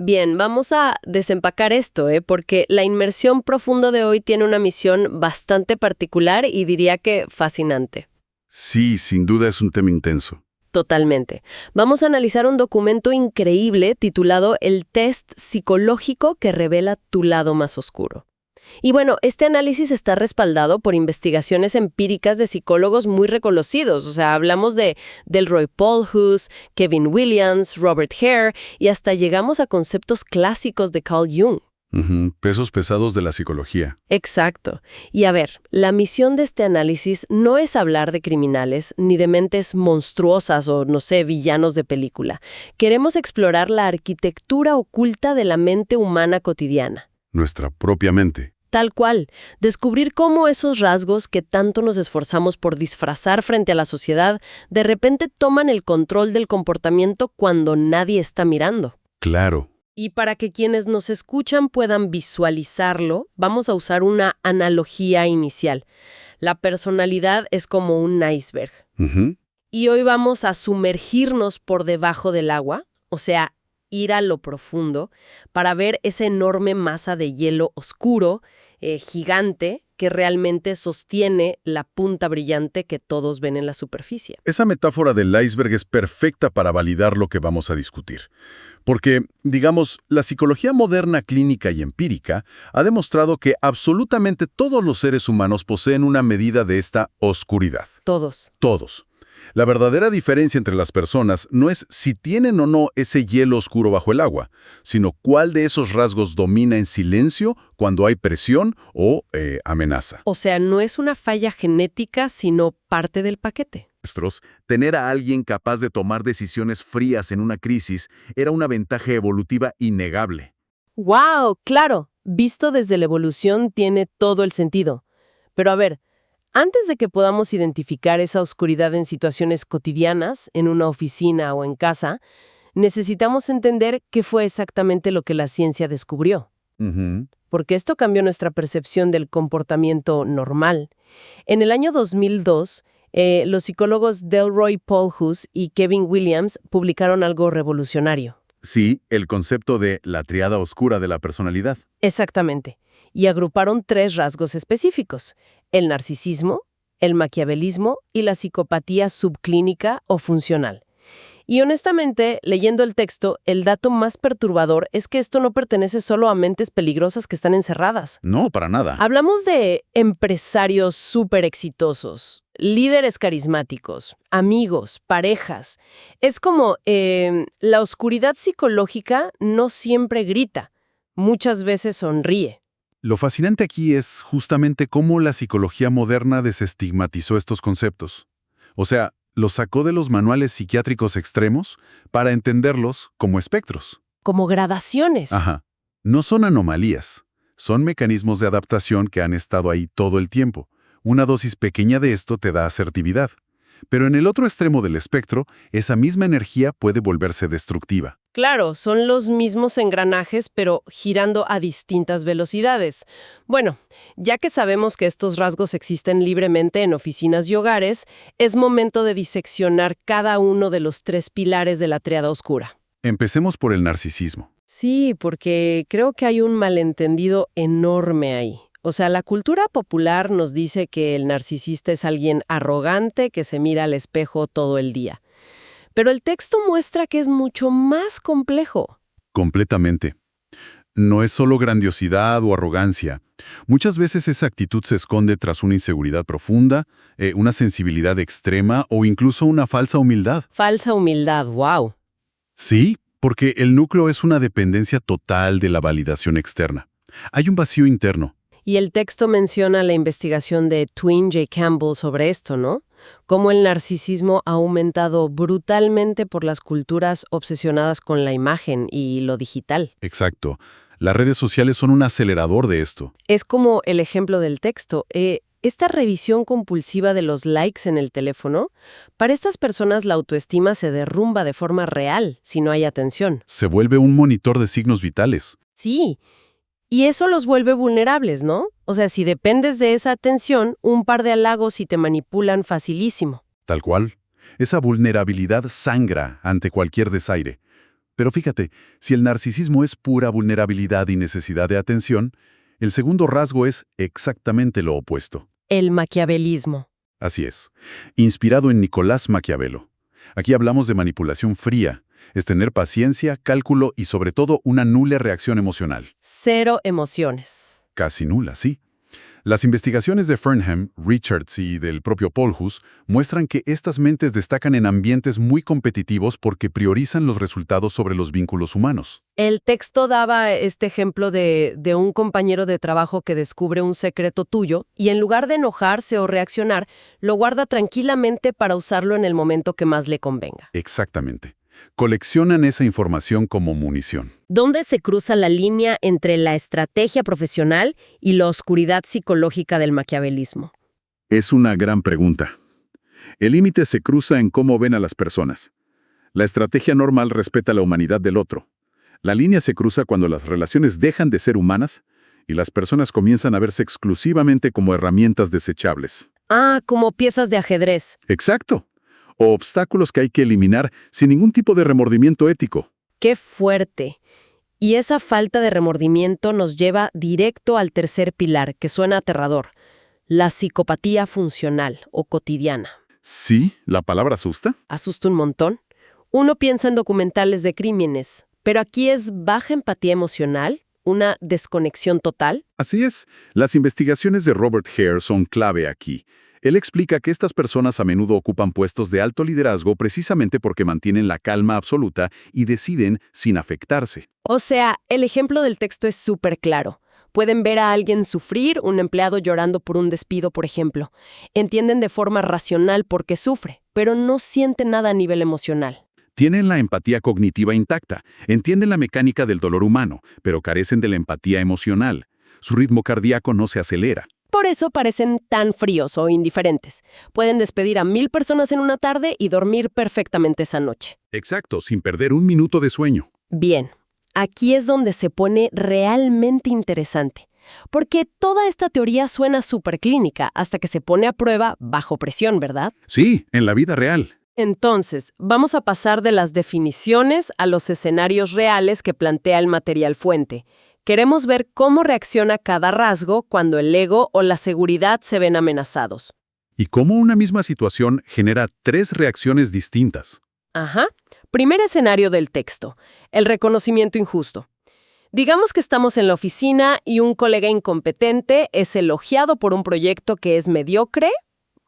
Bien, vamos a desempacar esto, porque la inmersión profunda de hoy tiene una misión bastante particular y diría que fascinante. Sí, sin duda es un tema intenso. Totalmente. Vamos a analizar un documento increíble titulado El test psicológico que revela tu lado más oscuro. Y bueno, este análisis está respaldado por investigaciones empíricas de psicólogos muy reconocidos. O sea, hablamos de Delroy Polhus, Kevin Williams, Robert Hare y hasta llegamos a conceptos clásicos de Carl Jung. Pesos pesados de la psicología. Exacto. Y a ver, la misión de este análisis no es hablar de criminales ni de mentes monstruosas o, no sé, villanos de película. Queremos explorar la arquitectura oculta de la mente humana cotidiana. Nuestra propia mente. Tal cual. Descubrir cómo esos rasgos que tanto nos esforzamos por disfrazar frente a la sociedad, de repente toman el control del comportamiento cuando nadie está mirando. Claro. Y para que quienes nos escuchan puedan visualizarlo, vamos a usar una analogía inicial. La personalidad es como un iceberg. Y hoy vamos a sumergirnos por debajo del agua, o sea, ir a lo profundo, para ver esa enorme masa de hielo oscuro, gigante, que realmente sostiene la punta brillante que todos ven en la superficie. Esa metáfora del iceberg es perfecta para validar lo que vamos a discutir. Porque, digamos, la psicología moderna, clínica y empírica ha demostrado que absolutamente todos los seres humanos poseen una medida de esta oscuridad. Todos. Todos. La verdadera diferencia entre las personas no es si tienen o no ese hielo oscuro bajo el agua, sino cuál de esos rasgos domina en silencio cuando hay presión o amenaza. O sea, no es una falla genética, sino parte del paquete. Tener a alguien capaz de tomar decisiones frías en una crisis era una ventaja evolutiva innegable. ¡Wow! Claro, visto desde la evolución tiene todo el sentido. Pero a ver, antes de que podamos identificar esa oscuridad en situaciones cotidianas, en una oficina o en casa, necesitamos entender qué fue exactamente lo que la ciencia descubrió. Porque esto cambió nuestra percepción del comportamiento normal. En el año 2002, los psicólogos Delroy Polhus y Kevin Williams publicaron algo revolucionario. Sí, el concepto de la triada oscura de la personalidad. Exactamente. Y agruparon 3 rasgos específicos: el narcisismo, el maquiavelismo y la psicopatía subclínica o funcional. Y honestamente, leyendo el texto, el dato más perturbador es que esto no pertenece solo a mentes peligrosas que están encerradas. No, para nada. Hablamos de empresarios súper exitosos, líderes carismáticos, amigos, parejas. Es como la oscuridad psicológica no siempre grita, muchas veces sonríe. Lo fascinante aquí es justamente cómo la psicología moderna desestigmatizó estos conceptos. O sea, los sacó de los manuales psiquiátricos extremos para entenderlos como espectros. Como gradaciones. Ajá. No son anomalías. Son mecanismos de adaptación que han estado ahí todo el tiempo. Una dosis pequeña de esto te da asertividad. Pero en el otro extremo del espectro, esa misma energía puede volverse destructiva. Claro, son los mismos engranajes, pero girando a distintas velocidades. Bueno, ya que sabemos que estos rasgos existen libremente en oficinas y hogares, es momento de diseccionar cada uno de los 3 pilares de la triada oscura. Empecemos por el narcisismo. Sí, porque creo que hay un malentendido enorme ahí. O sea, la cultura popular nos dice que el narcisista es alguien arrogante que se mira al espejo todo el día. Pero el texto muestra que es mucho más complejo. Completamente. No es solo grandiosidad o arrogancia. Muchas veces esa actitud se esconde tras una inseguridad profunda, una sensibilidad extrema o incluso una falsa humildad. Falsa humildad, wow. Sí, porque el núcleo es una dependencia total de la validación externa. Hay un vacío interno. Y el texto menciona la investigación de Twin J. Campbell sobre esto, ¿no? Cómo el narcisismo ha aumentado brutalmente por las culturas obsesionadas con la imagen y lo digital. Exacto. Las redes sociales son un acelerador de esto. Es como el ejemplo del texto. Esta revisión compulsiva de los likes en el teléfono, para estas personas la autoestima se derrumba de forma real si no hay atención. Se vuelve un monitor de signos vitales. Sí. Y eso los vuelve vulnerables, ¿no? O sea, si dependes de esa atención, un par de halagos y te manipulan facilísimo. Tal cual. Esa vulnerabilidad sangra ante cualquier desaire. Pero fíjate, si el narcisismo es pura vulnerabilidad y necesidad de atención, el segundo rasgo es exactamente lo opuesto. El maquiavelismo. Así es, inspirado en Nicolás Maquiavelo. Aquí hablamos de manipulación fría, es tener paciencia, cálculo y sobre todo una nula reacción emocional. Cero emociones. Casi nula, sí. Las investigaciones de Fernham, Richards y del propio Polhus muestran que estas mentes destacan en ambientes muy competitivos porque priorizan los resultados sobre los vínculos humanos. El texto daba este ejemplo de un compañero de trabajo que descubre un secreto tuyo y en lugar de enojarse o reaccionar, lo guarda tranquilamente para usarlo en el momento que más le convenga. Exactamente. Coleccionan esa información como munición. ¿Dónde se cruza la línea entre la estrategia profesional y la oscuridad psicológica del maquiavelismo? Es una gran pregunta. El límite se cruza en cómo ven a las personas. La estrategia normal respeta la humanidad del otro. La línea se cruza cuando las relaciones dejan de ser humanas y las personas comienzan a verse exclusivamente como herramientas desechables. Ah, como piezas de ajedrez. Exacto. O obstáculos que hay que eliminar sin ningún tipo de remordimiento ético. ¡Qué fuerte! Y esa falta de remordimiento nos lleva directo al tercer pilar, que suena aterrador, la psicopatía funcional o cotidiana. Sí, la palabra asusta. Asusta un montón. Uno piensa en documentales de crímenes, pero aquí es baja empatía emocional, una desconexión total. Así es. Las investigaciones de Robert Hare son clave aquí. Él explica que estas personas a menudo ocupan puestos de alto liderazgo precisamente porque mantienen la calma absoluta y deciden sin afectarse. O sea, el ejemplo del texto es súper claro. Pueden ver a alguien sufrir, un empleado llorando por un despido, por ejemplo. Entienden de forma racional por qué sufre, pero no sienten nada a nivel emocional. Tienen la empatía cognitiva intacta, entienden la mecánica del dolor humano, pero carecen de la empatía emocional. Su ritmo cardíaco no se acelera. Por eso parecen tan fríos o indiferentes. Pueden despedir a 1000 personas en una tarde y dormir perfectamente esa noche. Exacto, sin perder un minuto de sueño. Bien, aquí es donde se pone realmente interesante. Porque toda esta teoría suena súper clínica hasta que se pone a prueba bajo presión, ¿verdad? Sí, en la vida real. Entonces, vamos a pasar de las definiciones a los escenarios reales que plantea el material fuente. Queremos ver cómo reacciona cada rasgo cuando el ego o la seguridad se ven amenazados. Y cómo una misma situación genera 3 reacciones distintas. Ajá. Primer escenario del texto, el reconocimiento injusto. Digamos que estamos en la oficina y un colega incompetente es elogiado por un proyecto que es mediocre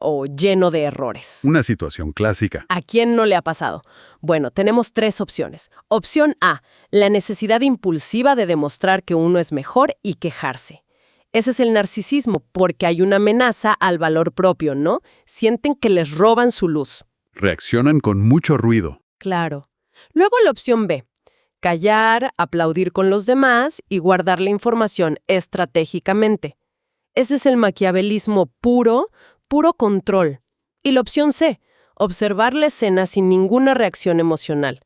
o lleno de errores. Una situación clásica. ¿A quién no le ha pasado? Bueno, tenemos 3 opciones. Opción A, la necesidad impulsiva de demostrar que uno es mejor y quejarse. Ese es el narcisismo, porque hay una amenaza al valor propio, ¿no? Sienten que les roban su luz. Reaccionan con mucho ruido. Claro. Luego la opción B, callar, aplaudir con los demás y guardar la información estratégicamente. Ese es el maquiavelismo puro control. Y la opción C, observar la escena sin ninguna reacción emocional.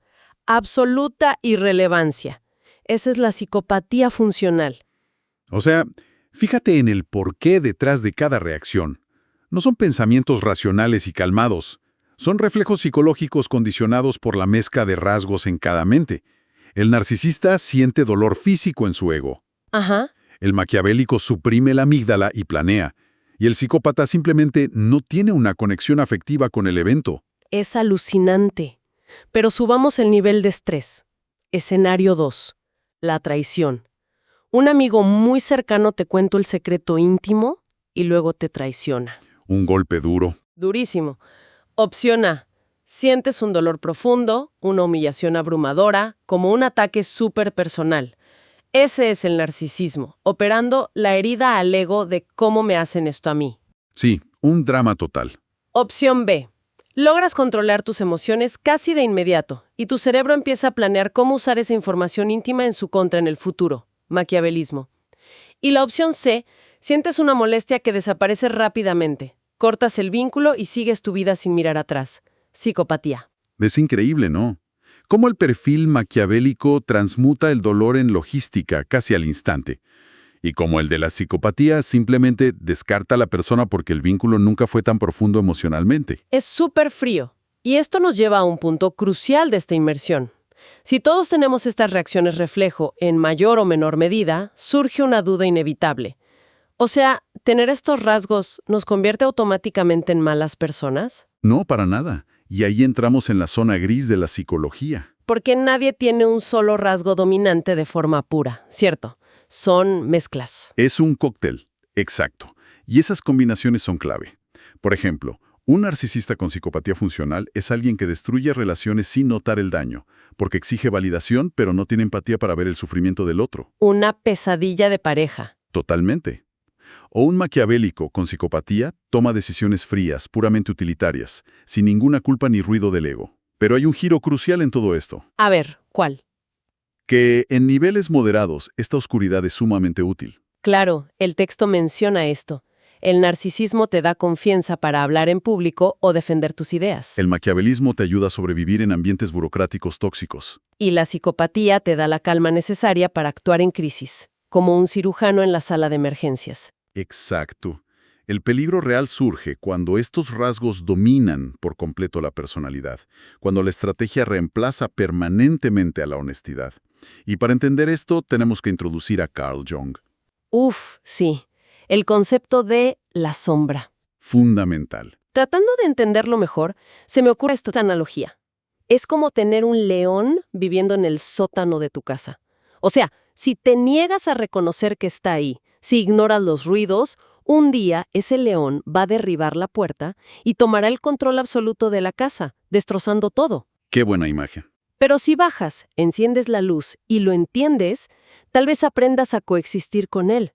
Absoluta irrelevancia. Esa es la psicopatía funcional. O sea, fíjate en el porqué detrás de cada reacción. No son pensamientos racionales y calmados. Son reflejos psicológicos condicionados por la mezcla de rasgos en cada mente. El narcisista siente dolor físico en su ego. Ajá. El maquiavélico suprime la amígdala y planea. Y el psicópata simplemente no tiene una conexión afectiva con el evento. Es alucinante. Pero subamos el nivel de estrés. Escenario 2. La traición. Un amigo muy cercano te cuenta el secreto íntimo y luego te traiciona. Un golpe duro. Durísimo. Opción A. Sientes un dolor profundo, una humillación abrumadora, como un ataque súper personal. Ese es el narcisismo, operando la herida al ego de cómo me hacen esto a mí. Sí, un drama total. Opción B. Logras controlar tus emociones casi de inmediato y tu cerebro empieza a planear cómo usar esa información íntima en su contra en el futuro. Maquiavelismo. Y la opción C. Sientes una molestia que desaparece rápidamente. Cortas el vínculo y sigues tu vida sin mirar atrás. Psicopatía. Es increíble, ¿no? Cómo el perfil maquiavélico transmuta el dolor en logística casi al instante. Y como el de la psicopatía simplemente descarta a la persona porque el vínculo nunca fue tan profundo emocionalmente. Es súper frío. Y esto nos lleva a un punto crucial de esta inmersión. Si todos tenemos estas reacciones reflejo en mayor o menor medida, surge una duda inevitable. O sea, ¿tener estos rasgos nos convierte automáticamente en malas personas? No, para nada. Y ahí entramos en la zona gris de la psicología. Porque nadie tiene un solo rasgo dominante de forma pura, ¿cierto? Son mezclas. Es un cóctel, exacto. Y esas combinaciones son clave. Por ejemplo, un narcisista con psicopatía funcional es alguien que destruye relaciones sin notar el daño, porque exige validación pero no tiene empatía para ver el sufrimiento del otro. Una pesadilla de pareja. Totalmente. O un maquiavélico con psicopatía toma decisiones frías, puramente utilitarias, sin ninguna culpa ni ruido del ego. Pero hay un giro crucial en todo esto. A ver, ¿cuál? Que en niveles moderados esta oscuridad es sumamente útil. Claro, el texto menciona esto. El narcisismo te da confianza para hablar en público o defender tus ideas. El maquiavelismo te ayuda a sobrevivir en ambientes burocráticos tóxicos. Y la psicopatía te da la calma necesaria para actuar en crisis, como un cirujano en la sala de emergencias. Exacto. El peligro real surge cuando estos rasgos dominan por completo la personalidad, cuando la estrategia reemplaza permanentemente a la honestidad. Y para entender esto, tenemos que introducir a Carl Jung. Sí. El concepto de la sombra. Fundamental. Tratando de entenderlo mejor, se me ocurre esta analogía. Es como tener un león viviendo en el sótano de tu casa. O sea, si te niegas a reconocer que está ahí, si ignoras los ruidos, un día ese león va a derribar la puerta y tomará el control absoluto de la casa, destrozando todo. Qué buena imagen. Pero si bajas, enciendes la luz y lo entiendes, tal vez aprendas a coexistir con él.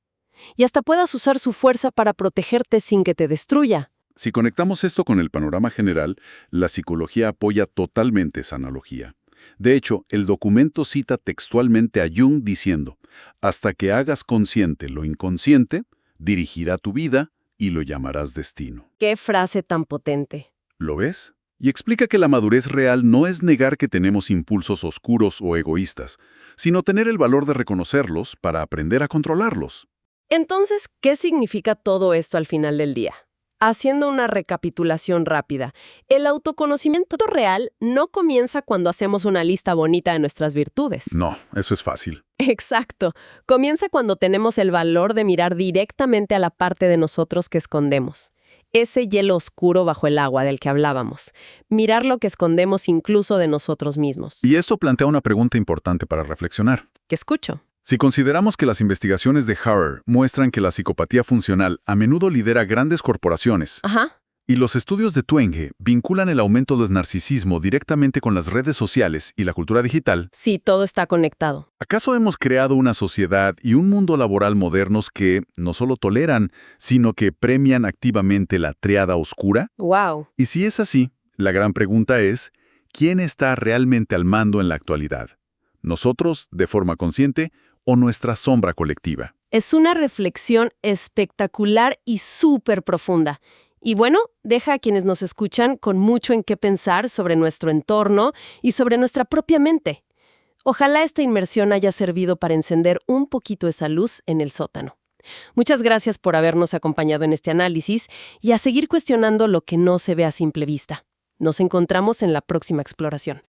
Y hasta puedas usar su fuerza para protegerte sin que te destruya. Si conectamos esto con el panorama general, la psicología apoya totalmente esa analogía. De hecho, el documento cita textualmente a Jung diciendo, hasta que hagas consciente lo inconsciente, dirigirá tu vida y lo llamarás destino. ¡Qué frase tan potente! ¿Lo ves? Y explica que la madurez real no es negar que tenemos impulsos oscuros o egoístas, sino tener el valor de reconocerlos para aprender a controlarlos. Entonces, ¿qué significa todo esto al final del día? Haciendo una recapitulación rápida, el autoconocimiento real no comienza cuando hacemos una lista bonita de nuestras virtudes. No, eso es fácil. Exacto. Comienza cuando tenemos el valor de mirar directamente a la parte de nosotros que escondemos. Ese hielo oscuro bajo el agua del que hablábamos. Mirar lo que escondemos incluso de nosotros mismos. Y esto plantea una pregunta importante para reflexionar. ¿Qué escucho? Si consideramos que las investigaciones de Harrer muestran que la psicopatía funcional a menudo lidera grandes corporaciones, Ajá. y los estudios de Twenge vinculan el aumento del narcisismo directamente con las redes sociales y la cultura digital, Sí, todo está conectado. ¿acaso hemos creado una sociedad y un mundo laboral modernos que no solo toleran, sino que premian activamente la triada oscura? ¡Wow! Y si es así, la gran pregunta es, ¿quién está realmente al mando en la actualidad? ¿Nosotros, de forma consciente, o nuestra sombra colectiva? Es una reflexión espectacular y súper profunda. Y bueno, deja a quienes nos escuchan con mucho en qué pensar sobre nuestro entorno y sobre nuestra propia mente. Ojalá esta inmersión haya servido para encender un poquito esa luz en el sótano. Muchas gracias por habernos acompañado en este análisis y a seguir cuestionando lo que no se ve a simple vista. Nos encontramos en la próxima exploración.